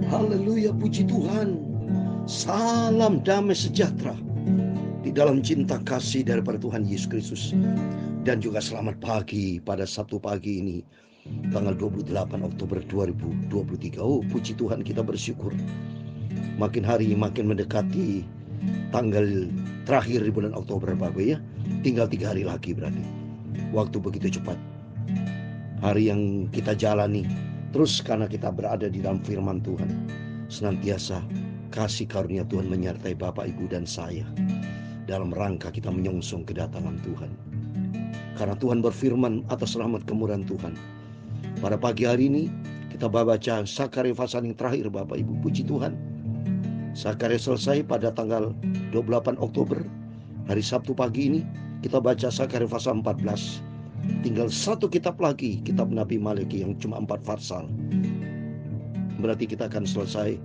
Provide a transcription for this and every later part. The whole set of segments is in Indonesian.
Haleluya, puji Tuhan. Salam damai sejahtera di dalam cinta kasih daripada Tuhan Yesus Kristus. Dan juga selamat pagi pada Sabtu pagi ini, tanggal 28 Oktober 2023. Oh, puji Tuhan, kita bersyukur. Makin hari makin mendekati tanggal terakhir di bulan Oktober, Bapak ya. Tinggal 3 hari lagi berarti. Waktu begitu cepat. Hari yang kita jalani terus karena kita berada di dalam firman Tuhan. Senantiasa kasih karunia Tuhan menyertai Bapak, Ibu, dan saya dalam rangka kita menyongsong kedatangan Tuhan. Karena Tuhan berfirman atas rahmat kemurahan Tuhan. Pada pagi hari ini kita baca Sakarya pasal yang terakhir, Bapak Ibu, puji Tuhan. Sakarya selesai pada tanggal 28 Oktober. Hari Sabtu pagi ini kita baca Sakarya pasal 14. Tinggal satu kitab lagi, kitab Nabi Malaki yang cuma 4 pasal. Berarti kita akan selesai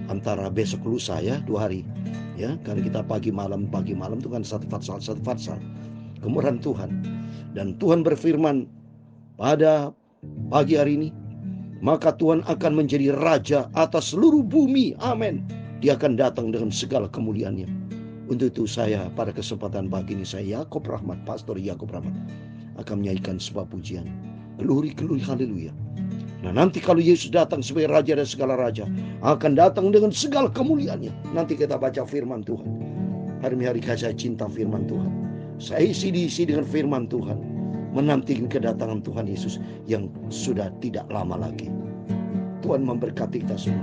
antara besok lusa ya, 2 hari. Ya, karena kita pagi malam itu kan satu pasal. Kemurahan Tuhan. Dan Tuhan berfirman pada pagi hari ini, maka Tuhan akan menjadi raja atas seluruh bumi. Amin. Dia akan datang dengan segala kemuliaannya. Untuk itu saya pada kesempatan pagi ini, saya Yakob Rahmat, Pastor Yakob Rahmat, akan menyanyikan sebuah pujian. Glory, glory, haleluya. Nah, nanti kalau Yesus datang sebagai raja dan segala raja, akan datang dengan segala kemuliaannya. Nanti kita baca firman Tuhan. Hari-hari saya cinta firman Tuhan. Saya diisi dengan firman Tuhan, menantikan kedatangan Tuhan Yesus yang sudah tidak lama lagi. Tuhan memberkati kita semua.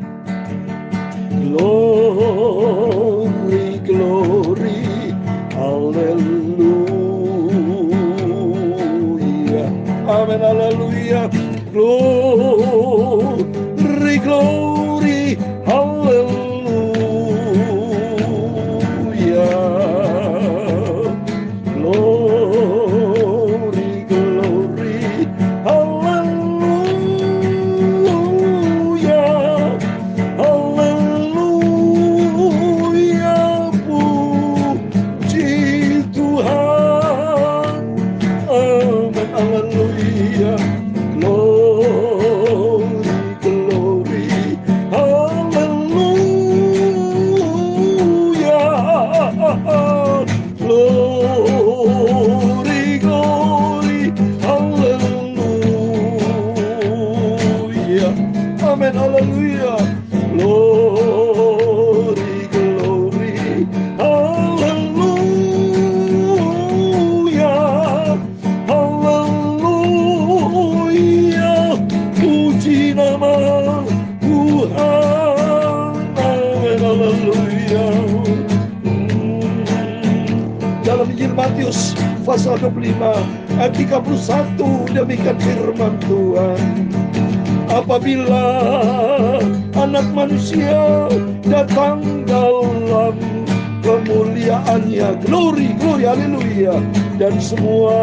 Glory, glory, haleluya. Amin, haleluya. Glory, glory, haleluya. Matius pasal 25 ayat 31, demikian firman Tuhan. Apabila Anak Manusia datang dalam kemuliaannya, glory, glory, haleluya, dan semua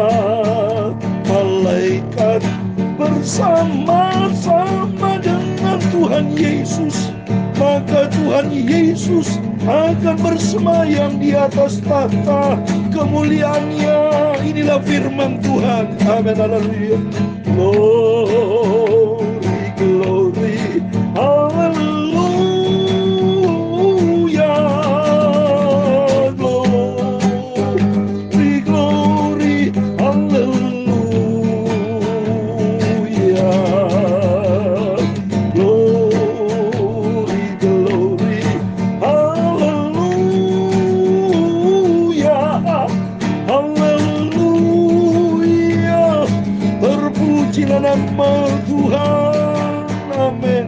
malaikat bersama-sama dengan Tuhan Yesus, maka Tuhan Yesus akan bersemayam di atas tahta kemuliaannya. Inilah firman Tuhan. Amin, haleluya. Glory, glory, haleluya. Glory, glory, haleluya. Glory, glory, haleluya. Haleluya. Terpujilah nama Tuhan. Amin.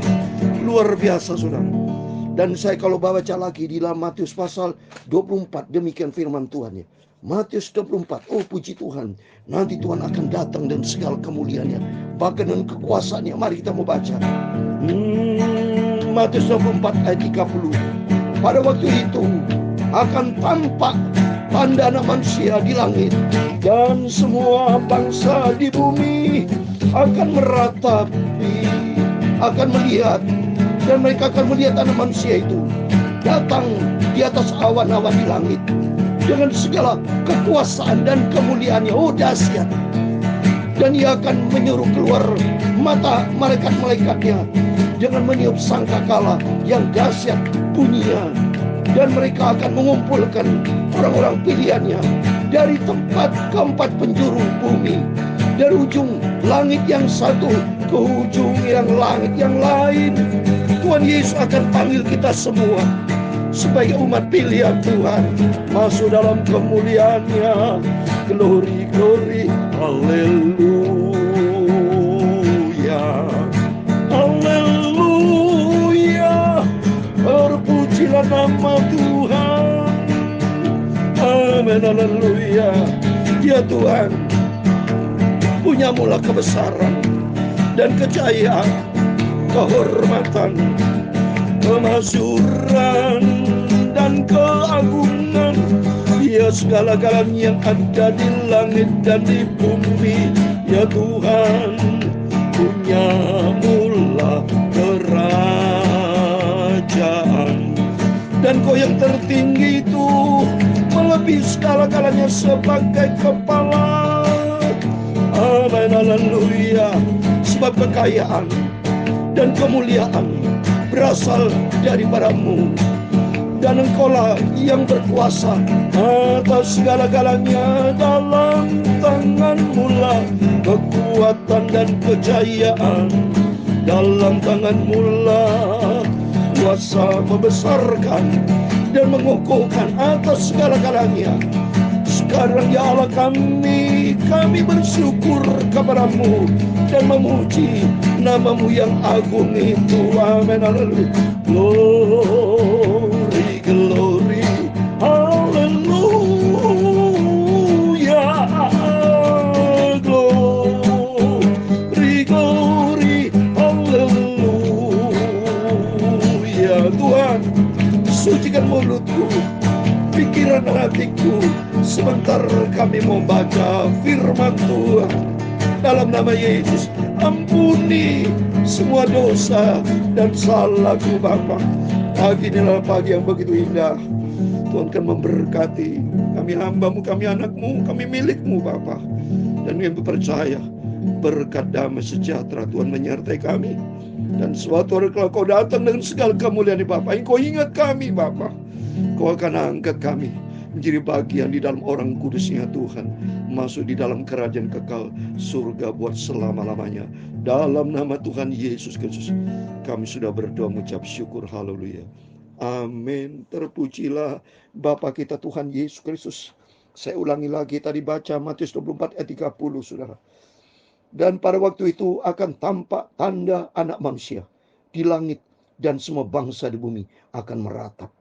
Luar biasa, saudara. Dan saya kalau baca lagi di dalam Matius pasal 24, demikian firman Tuhan ya. Matius 24, oh puji Tuhan. Nanti Tuhan akan datang dan segala kemuliaannya, bahkan dengan kekuasaannya. Mari kita mau baca. Matius 24 ayat 30. Pada waktu itu akan tampak tanda Anak Manusia di langit, dan semua bangsa di bumi akan meratapi, akan melihat, dan mereka akan melihat Anak Manusia itu datang di atas awan-awan di langit dengan segala kekuasaan dan kemuliaannya. Oh dahsyat. Dan Ia akan menyuruh keluar mata malaikat-malaikatnya dengan meniup sangkakala yang dahsyat bunyinya. Dan mereka akan mengumpulkan orang-orang pilihannya dari tempat keempat penjuru bumi, dari ujung langit yang satu ke ujung yang langit yang lain. Tuhan Yesus akan panggil kita semua sebagai umat pilihan Tuhan masuk dalam kemuliaan-Nya. Glory, glory, haleluya, haleluya. Terpujilah nama Tuhan. Amin, haleluya. Ya Tuhan, punyamulah kebesaran dan kejayaan, kehormatan, kemasyhuran dan keagungan. Ya segala-galanya yang ada di langit dan di bumi. Ya Tuhan, punyamulah kerajaan. Dan Kau yang tertinggi itu melebihi segala-galanya sebagai kepala. Amin, haleluya. Sebab kekayaan dan kemuliaan berasal daripadamu, dan Engkaulah yang berkuasa atas segala-galanya. Dalam tangan-Mu lah kekuatan dan kejayaan, dalam tangan-Mu lah kuasa membesarkan dan mengukuhkan atas segala-galanya. Sekarang ya Allah kami bersyukur kepada-Mu dan memuji nama-Mu yang agung itu. Amin, haleluya. Glory, glory, haleluya. Glory, glory, haleluya. Tuhan, sucikan mulutku, pikiran hatiku. Sebentar kami mau baca firman Tuhan. Dalam nama Yesus, ampuni semua dosa dan salahku Bapa. Pagi ini adalah pagi yang begitu indah. Tuhan kan memberkati kami hamba-Mu, kami anak-Mu, kami milik-Mu Bapa. Dan kami percaya berkat damai sejahtera Tuhan menyertai kami. Dan suatu hari kalau Kau datang dengan segala kemuliaan Bapa, Engkau ingat kami Bapa, Kau akan angkat kami menjadi bagian di dalam orang kudusnya Tuhan, masuk di dalam kerajaan kekal surga buat selama-lamanya. Dalam nama Tuhan Yesus Kristus kami sudah berdoa mengucap syukur, haleluya, amin. Terpujilah Bapa kita Tuhan Yesus Kristus. Saya ulangi lagi, tadi baca Matius 24 ayat 30 saudara. Dan pada waktu itu akan tampak tanda anak manusia di langit, dan semua bangsa di bumi akan meratap.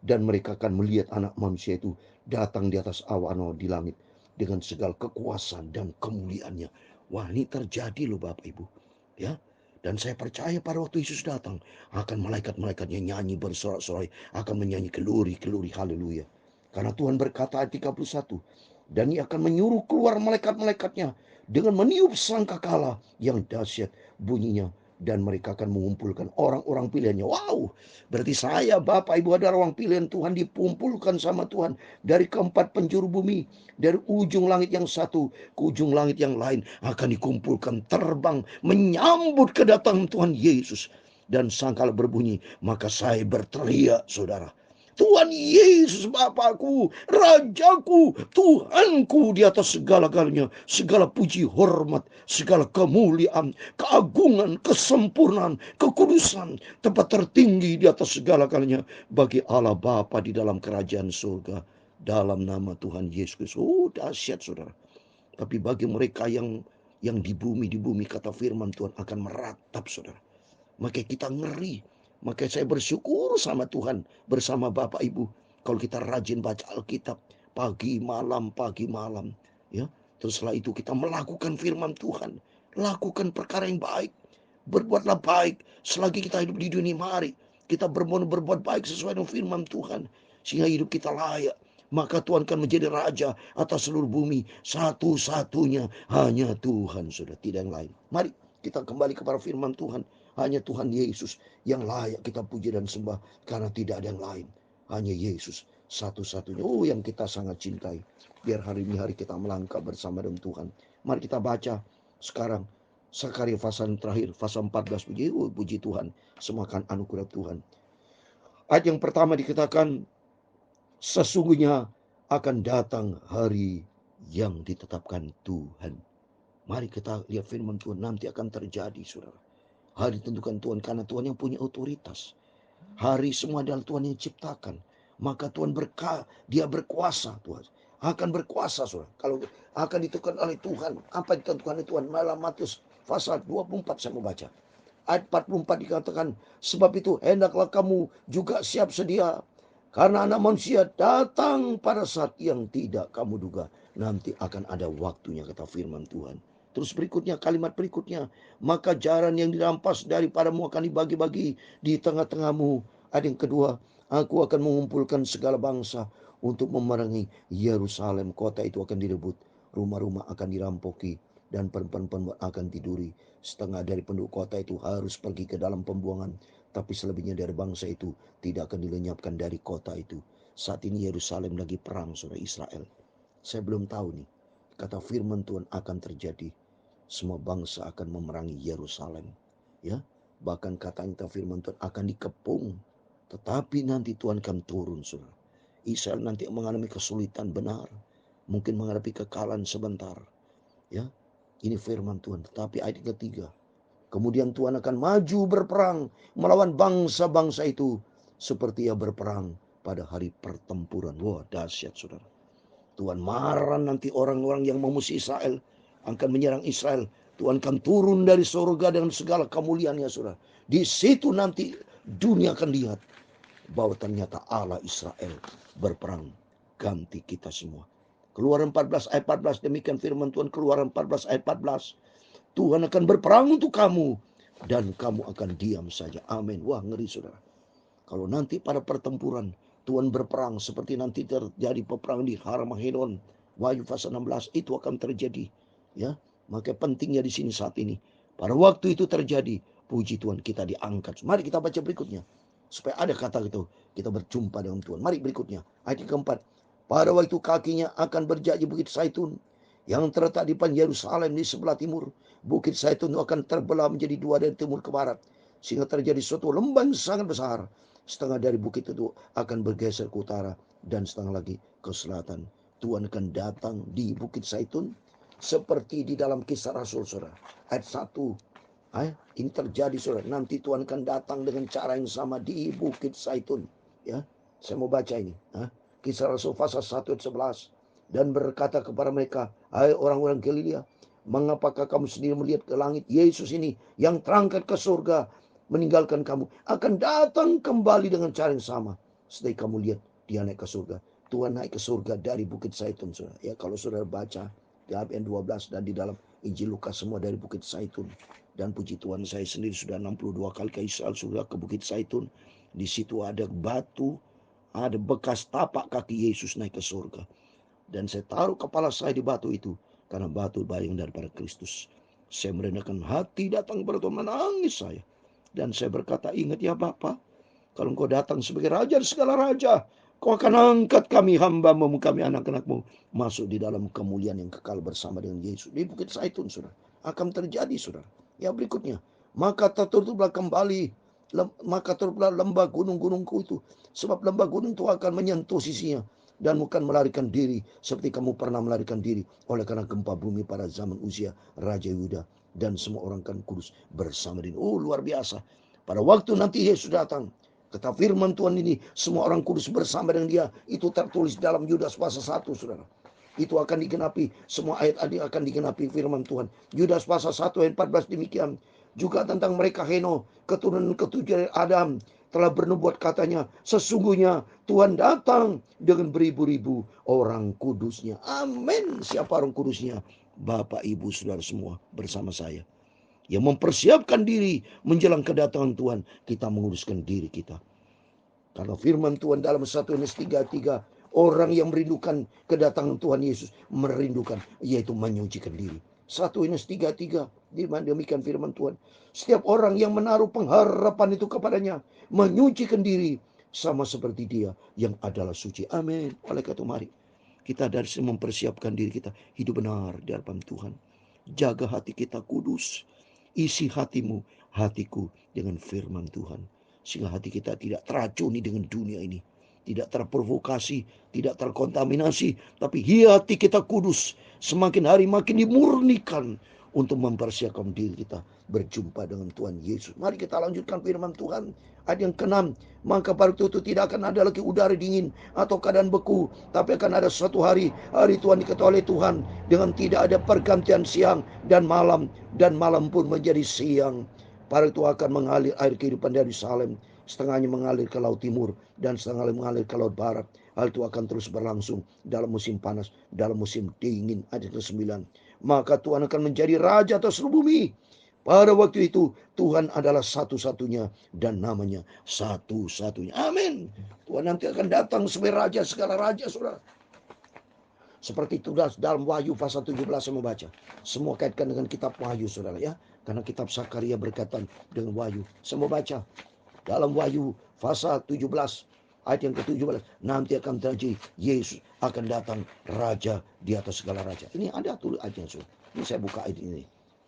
Dan mereka akan melihat anak manusia itu datang di atas awan di langit dengan segala kekuasaan dan kemuliaannya. Wah, ini terjadi loh Bapak Ibu. Ya. Dan saya percaya pada waktu Yesus datang, akan malaikat-malaikatnya nyanyi bersorak-sorai, akan menyanyi glory, glory, haleluya. Karena Tuhan berkata ayat 31, dan Ia akan menyuruh keluar malaikat-malaikatnya dengan meniup sangkakala yang dahsyat bunyinya, dan mereka akan mengumpulkan orang-orang pilihannya. Wow, berarti saya, Bapak, Ibu adalah orang pilihan Tuhan, dikumpulkan sama Tuhan dari keempat penjuru bumi, dari ujung langit yang satu ke ujung langit yang lain, akan dikumpulkan terbang menyambut kedatangan Tuhan Yesus. Dan sangkala berbunyi, maka saya berteriak, saudara, Tuhan Yesus Bapakku, Rajaku, Tuhanku di atas segala-galanya, segala puji hormat, segala kemuliaan, keagungan, kesempurnaan, kekudusan, tempat tertinggi di atas segala-galanya bagi Allah Bapa di dalam kerajaan surga, dalam nama Tuhan Yesus Kristus. Oh, dahsyat saudara. Tapi bagi mereka yang di bumi kata firman Tuhan akan meratap saudara. Maka kita ngeri. Maka saya bersyukur sama Tuhan bersama Bapak Ibu. Kalau kita rajin baca Alkitab pagi malam. Ya. Terus setelah itu kita melakukan firman Tuhan. Lakukan perkara yang baik. Berbuatlah baik selagi kita hidup di dunia. Mari kita berbuat baik sesuai dengan firman Tuhan. Sehingga hidup kita layak. Maka Tuhan akan menjadi raja atas seluruh bumi. Satu-satunya hanya Tuhan, sudah tidak yang lain. Mari kita kembali kepada firman Tuhan. Hanya Tuhan Yesus yang layak kita puji dan sembah, karena tidak ada yang lain. Hanya Yesus satu-satunya. Oh, yang kita sangat cintai. Biar hari ini hari kita melangkah bersama dengan Tuhan. Mari kita baca Sekarang Sakaria pasal terakhir, pasal 14, puji Tuhan, semakan anugerah Tuhan. Ayat yang pertama dikatakan, sesungguhnya akan datang hari yang ditetapkan Tuhan. Mari kita lihat firman Tuhan, nanti akan terjadi, saudara. Hari ditentukan Tuhan, karena Tuhan yang punya otoritas. Hari semua adalah Tuhan yang ciptakan. Maka Tuhan dia berkuasa, Tuhan akan berkuasa, saudara. Kalau akan ditentukan oleh Tuhan, apa ditentukan oleh Tuhan? Malah Matius pasal 24 saya mau baca. Ayat 44 dikatakan, sebab itu hendaklah kamu juga siap sedia, karena anak manusia datang pada saat yang tidak kamu duga. Nanti akan ada waktunya, kata firman Tuhan. Terus berikutnya, kalimat berikutnya, maka jaran yang dirampas daripadamu akan dibagi-bagi di tengah-tengahmu. Ayat yang kedua, aku akan mengumpulkan segala bangsa untuk memerangi Yerusalem. Kota itu akan direbut, rumah-rumah akan dirampoki, dan perempuan-perempuan akan tiduri. Setengah dari penduduk kota itu harus pergi ke dalam pembuangan, tapi selebihnya dari bangsa itu tidak akan dilenyapkan dari kota itu. Saat ini Yerusalem lagi perang, saudara, Israel. Saya belum tahu nih, kata firman Tuhan akan terjadi. Semua bangsa akan memerangi Yerusalem. Ya, bahkan katanya firman Tuhan akan dikepung. Tetapi nanti Tuhan akan turun, saudara. Israel nanti mengalami kesulitan benar. Mungkin menghadapi kekalahan sebentar. Ya, ini firman Tuhan. Tetapi ayat ketiga, kemudian Tuhan akan maju berperang melawan bangsa-bangsa itu seperti ia berperang pada hari pertempuran. Wah, dahsyat, saudara. Tuhan marah nanti orang-orang yang memusuhi Israel akan menyerang Israel. Tuhan akan turun dari surga dengan segala kemuliaannya, saudara. Di situ nanti dunia akan lihat bahwa ternyata Allah Israel berperang ganti kita semua. Keluaran 14 ayat 14, demikian firman Tuhan. Keluaran 14 ayat 14. Tuhan akan berperang untuk kamu dan kamu akan diam saja. Amin. Wah, ngeri, saudara. Kalau nanti pada pertempuran Tuhan berperang seperti nanti terjadi peperangan di Harmagedon, Wahyu pasal 16, itu akan terjadi. Ya, maka pentingnya di sini saat ini. Pada waktu itu terjadi, puji Tuhan, kita diangkat. Mari kita baca berikutnya. Supaya ada kata itu, kita berjumpa dengan Tuhan. Mari berikutnya, ayat keempat. Pada waktu kakinya akan berjati Bukit Zaitun yang terletak di depan Yerusalem di sebelah timur. Bukit Zaitun akan terbelah menjadi dua dari timur ke barat, sehingga terjadi suatu lembah yang sangat besar. Setengah dari bukit itu akan bergeser ke utara dan setengah lagi ke selatan. Tuhan akan datang di Bukit Zaitun seperti di dalam Kisah Rasul, saudara. Ayat 1. Ini terjadi, saudara. Nanti Tuhan akan datang dengan cara yang sama di Bukit Zaitun. Ya, saya mau baca ini. Kisah Rasul pasal 1 ayat 11. Dan berkata kepada mereka, hai orang-orang Galilea, mengapakah kamu sendiri melihat ke langit? Yesus ini yang terangkat ke surga meninggalkan kamu akan datang kembali dengan cara yang sama. Setelah kamu lihat dia naik ke surga. Tuhan naik ke surga dari Bukit Zaitun, saudara. Ya, kalau saudara baca di ayat 12 dan di dalam Injil Lukas semua dari Bukit Zaitun. Dan puji Tuhan, saya sendiri sudah 62 kali ke Israel, sudah ke Bukit Zaitun. Di situ ada batu, ada bekas tapak kaki Yesus naik ke surga. Dan saya taruh kepala saya di batu itu, karena batu bayang daripada Kristus. Saya merendahkan hati datang kepada Tuhan, menangis saya. Dan saya berkata, ingat ya Bapa, kalau engkau datang sebagai raja di segala raja, kau akan angkat kami hamba-mu, kami anak-anakmu, masuk di dalam kemuliaan yang kekal bersama dengan Yesus. Di Bukit Zaitun, saudara. Akan terjadi, saudara. Ya, berikutnya. Maka tertutuplah kembali, maka tertutuplah lembah gunung-gunungku itu. Sebab lembah gunung itu akan menyentuh sisinya. Dan bukan melarikan diri seperti kamu pernah melarikan diri oleh karena gempa bumi pada zaman Uzia, Raja Yuda. Dan semua orang kan kudus bersama dengan. Oh, luar biasa. Pada waktu nanti Yesus datang, kata firman Tuhan ini, semua orang kudus bersama dengan dia. Itu tertulis dalam Yudas pasal 1, saudara. Itu akan digenapi, semua ayat akan digenapi firman Tuhan. Yudas pasal 1 ayat 14 demikian. Juga tentang mereka Heno, keturunan ketujuh dari Adam, telah bernubuat katanya, sesungguhnya Tuhan datang dengan beribu-ribu orang kudusnya. Amin. Siapa orang kudusnya? Bapak, Ibu, Saudara semua bersama saya. Yang mempersiapkan diri menjelang kedatangan Tuhan, kita menguruskan diri kita. Karena firman Tuhan dalam 1 Yohanes 3:3, orang yang merindukan kedatangan Tuhan Yesus merindukan, yaitu menyucikan diri. 1 Yohanes 3:3, demikian firman Tuhan. Setiap orang yang menaruh pengharapan itu kepadanya menyucikan diri sama seperti dia yang adalah suci. Amin. Oleh karena itu mari kita dari sini mempersiapkan diri kita hidup benar di hadapan Tuhan. jaga hati kita kudus. Isi hatimu, hatiku dengan firman Tuhan. Sehingga hati kita tidak teracuni dengan dunia ini. Tidak terprovokasi, tidak terkontaminasi. Tapi hati kita kudus. Semakin hari makin dimurnikan untuk mempersiapkan diri kita berjumpa dengan Tuhan Yesus. Mari kita lanjutkan firman Tuhan. Ayat yang ke-6. Maka pada waktu itu tidak akan ada lagi udara dingin atau keadaan beku. Tapi akan ada suatu hari Tuhan diketahui oleh Tuhan. Dengan tidak ada pergantian siang dan malam. Dan malam pun menjadi siang. Pada itu akan mengalir air kehidupan dari Yerusalem. Setengahnya mengalir ke laut timur. Dan setengahnya mengalir ke laut barat. Hal itu akan terus berlangsung dalam musim panas, dalam musim dingin. Ayat ke-9. Maka Tuhan akan menjadi raja atas seluruh bumi. Pada waktu itu Tuhan adalah satu-satunya dan namanya satu-satunya. Amin. Tuhan nanti akan datang sebagai raja segala raja, saudara. Seperti itu dalam Wahyu pasal 17 saya membaca. Semua kaitkan dengan kitab Wahyu, saudara ya. Karena kitab Sakaria berkaitan dengan Wahyu. Saya membaca dalam Wahyu pasal 17 ayat yang ke-17. Nanti akan terjadi Yesus akan datang raja di atas segala raja. Ini ada tulis ayatnya, saudara. Ini saya buka ayat ini.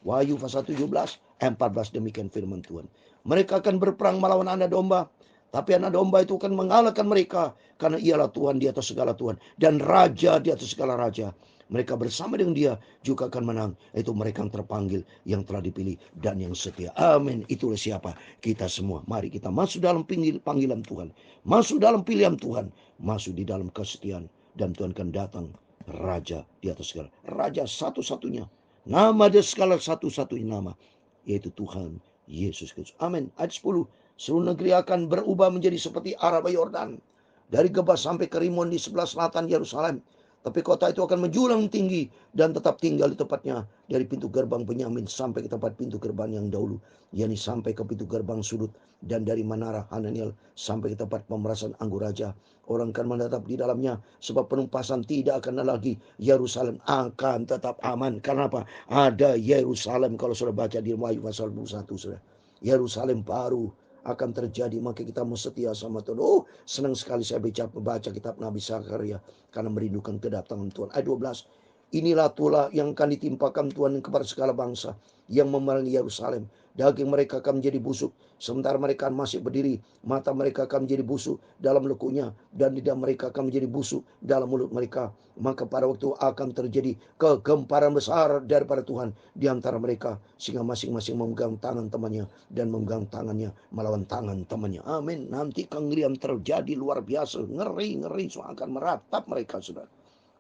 Wahyu pasal 17, 14 demikian firman Tuhan. Mereka akan berperang melawan anak domba. Tapi anak domba itu akan mengalahkan mereka. Karena ialah Tuhan di atas segala Tuhan. Dan raja di atas segala raja. Mereka bersama dengan dia juga akan menang. Itu mereka yang terpanggil, yang telah dipilih, dan yang setia. Amin. Itulah siapa? Kita semua. Mari kita masuk dalam panggilan Tuhan. Masuk dalam pilihan Tuhan. Masuk di dalam kesetiaan. Dan Tuhan akan datang. Raja di atas segala. Raja satu-satunya. Nama dia segala satu-satunya nama. Yaitu Tuhan Yesus Kristus. Amin. Ayat 10. Seluruh negeri akan berubah menjadi seperti Araba Yordan. Dari Gebas sampai ke Rimon di sebelah selatan Yerusalem. Tapi kota itu akan menjulang tinggi dan tetap tinggal di tempatnya. Dari pintu gerbang Benyamin sampai ke tempat pintu gerbang yang dahulu. yakni sampai ke pintu gerbang sudut. Dan dari Menara Hananiel sampai ke tempat pemerasan anggur raja. Orang akan menetap di dalamnya. Sebab penumpasan tidak akan lagi. Yerusalem akan tetap aman. Karena apa? Ada Yerusalem. Kalau sudah baca di Wahyu pasal 21. Sudah. Yerusalem baru akan terjadi. Maka kita mau setia sama Tuhan. Oh, senang sekali saya baca kitab Nabi Sakaria karena merindukan kedatangan Tuhan. Ayat 12. Inilah tulah yang akan ditimpakan Tuhan kepada segala bangsa yang memerangi Yerusalem. Daging mereka akan menjadi busuk, sementara mereka masih berdiri. Mata mereka akan menjadi busuk dalam lekunya, dan lidah mereka akan menjadi busuk dalam mulut mereka. Maka pada waktu akan terjadi kegemparan besar daripada Tuhan di antara mereka, sehingga masing-masing memegang tangan temannya dan memegang tangannya melawan tangan temannya. Amin. Nanti kengerian terjadi luar biasa, ngeri akan meratap mereka, saudara.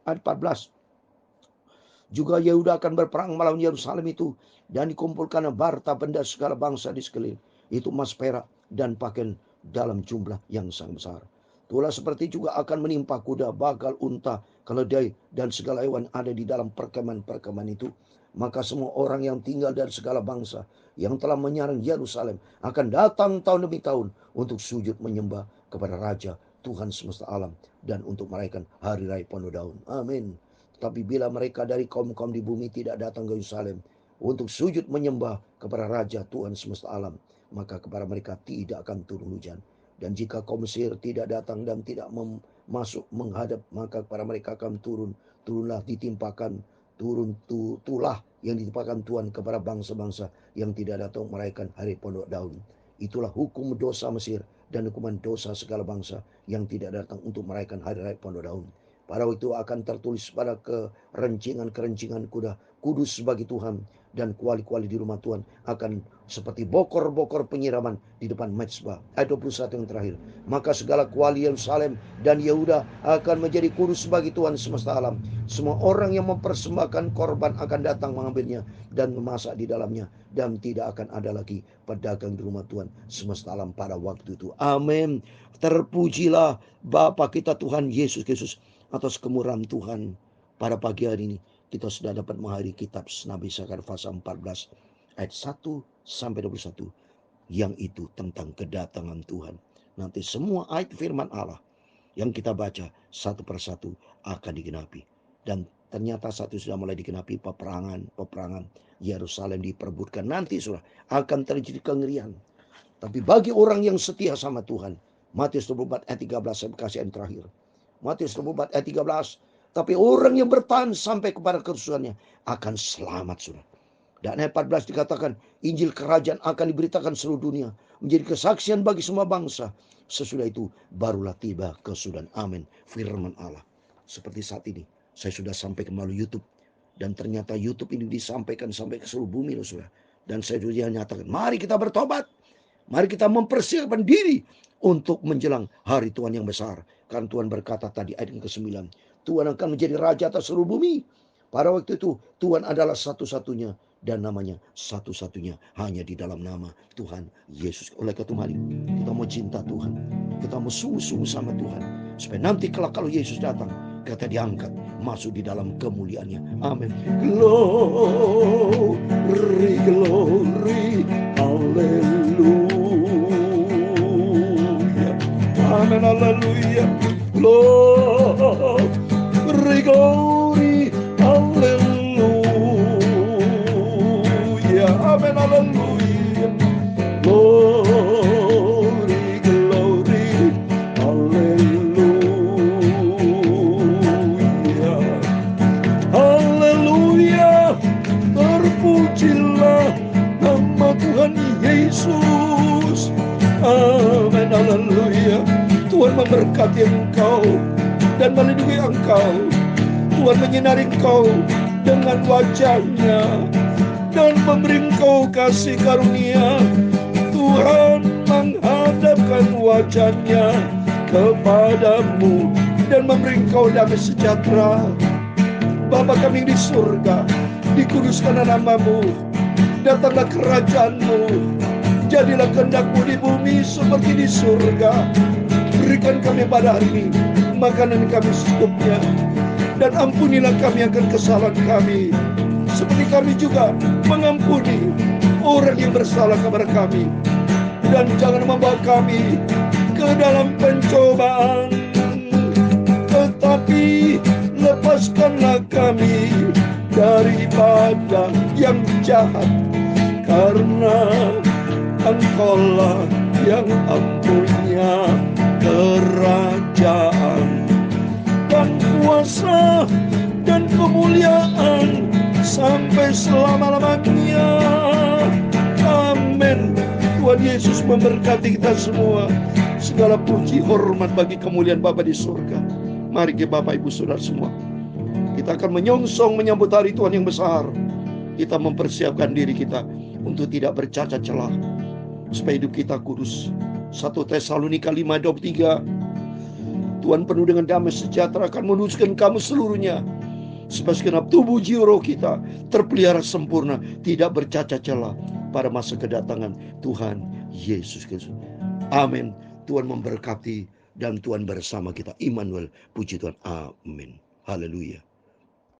Ayat 14. Juga Yehuda akan berperang melawan Yerusalem itu, dan dikumpulkan harta benda segala bangsa di sekeliling, itu emas, perak, dan pakaian dalam jumlah yang sangat besar. Itulah seperti juga akan menimpa kuda, bagal, unta, keledai, dan segala hewan ada di dalam perkemahan itu. Maka semua orang yang tinggal dari segala bangsa yang telah menyerang Yerusalem akan datang tahun demi tahun untuk sujud menyembah kepada Raja Tuhan semesta alam, dan untuk merayakan hari raya Penuh Daun. Amin. Tapi bila mereka dari kaum-kaum di bumi tidak datang ke Yerusalem untuk sujud menyembah kepada Raja Tuhan semesta alam, maka kepada mereka tidak akan turun hujan. Dan jika kaum Mesir tidak datang dan tidak masuk menghadap, maka kepada mereka akan turunlah ditimpakan, tulah yang ditimpakan Tuhan kepada bangsa-bangsa yang tidak datang merayakan hari Pondok Daun. Itulah hukum dosa Mesir dan hukuman dosa segala bangsa yang tidak datang untuk merayakan hari raya Pondok Daun. Pada waktu akan tertulis pada kerencingan kuda, kudus bagi Tuhan, dan kuali-kuali di rumah Tuhan akan seperti bokor-bokor penyiraman di depan mezbah. Ayat 21 yang terakhir. Maka segala kuali Yerusalem dan Yehuda akan menjadi kudus bagi Tuhan semesta alam. Semua orang yang mempersembahkan korban akan datang mengambilnya dan memasak di dalamnya, dan tidak akan ada lagi pedagang di rumah Tuhan semesta alam pada waktu itu. Amin. Terpujilah Bapa kita Tuhan Yesus Kristus atas kemurahan Tuhan. Pada pagi hari ini kita sudah dapat menghadiri kitab Nabi Sakaria pasal 14 ayat 1 sampai 21, yang itu tentang kedatangan Tuhan. Nanti semua ayat firman Allah yang kita baca satu persatu akan digenapi. Dan ternyata satu sudah mulai digenapi. Peperangan Yerusalem diperebutkan. Nanti sudah akan terjadi kengerian. Tapi bagi orang yang setia sama Tuhan, Matius 24 ayat 13 saya kasih yang terakhir. Matius 24 ayat 13. Tapi orang yang bertahan sampai kepada kerusuhannya akan selamat, saudara. Dan ayat 14 dikatakan, Injil kerajaan akan diberitakan seluruh dunia, menjadi kesaksian bagi semua bangsa. Sesudah itu barulah tiba kesudahan. Amin. Firman Allah. Seperti saat ini, saya sudah sampai ke melalui YouTube. Dan ternyata YouTube ini disampaikan sampai ke seluruh bumi, loh, saudara. Dan saya sudah nyatakan, mari kita bertobat. Mari kita mempersiapkan diri untuk menjelang hari Tuhan yang besar. Karena Tuhan berkata tadi ayat yang ke-9, Tuhan akan menjadi raja atas seluruh bumi. Pada waktu itu Tuhan adalah satu-satunya dan namanya satu-satunya hanya di dalam nama Tuhan Yesus. Oleh karena itu mari kita mau cinta Tuhan. Kita mau sungguh-sungguh sama Tuhan. Supaya nanti kalau Yesus datang, kita diangkat masuk di dalam kemuliaannya. Amin. Glory, glory, haleluya. Amin, haleluya. Glory, glory, haleluya. Amin, haleluya. Glory, glory, haleluya. Haleluya. Terpujilah nama Tuhan Yesus. Amin, haleluya. Tuhan memberkati engkau dan melindungi engkau. Tuhan menyinari engkau dengan wajah-Nya dan memberi engkau kasih karunia. Tuhan menghadapkan wajah-Nya kepadamu dan memberi engkau damai sejahtera. Bapa kami di surga, dikuduskan namamu, datanglah kerajaan-Mu, jadilah kehendak-Mu di bumi seperti di surga. Berikan kami pada hari ini makanan kami secukupnya, dan ampunilah kami akan kesalahan kami, seperti kami juga mengampuni orang yang bersalah kepada kami. Dan jangan membawa kami ke dalam pencobaan, tetapi lepaskanlah kami daripada yang jahat, karena Engkaulah yang punya kerajaan dan kuasa dan kemuliaan sampai selama-lamanya. Amin. Tuhan Yesus memberkati kita semua. Segala puji hormat bagi kemuliaan Bapa di surga. Mari kita Bapak Ibu Saudara semua, kita akan menyongsong menyambut hari Tuhan yang besar. Kita mempersiapkan diri kita untuk tidak bercacat celah, supaya hidup kita kudus. 1 Tesalonika 5:23, Tuhan penuh dengan damai sejahtera akan menunjukkan kamu seluruhnya, supaya segenap tubuh jiwa roh kita terpelihara sempurna, tidak bercacat celah pada masa kedatangan Tuhan Yesus Kristus. Amin. Tuhan memberkati dan Tuhan bersama kita. Immanuel, puji Tuhan. Amin. Haleluya.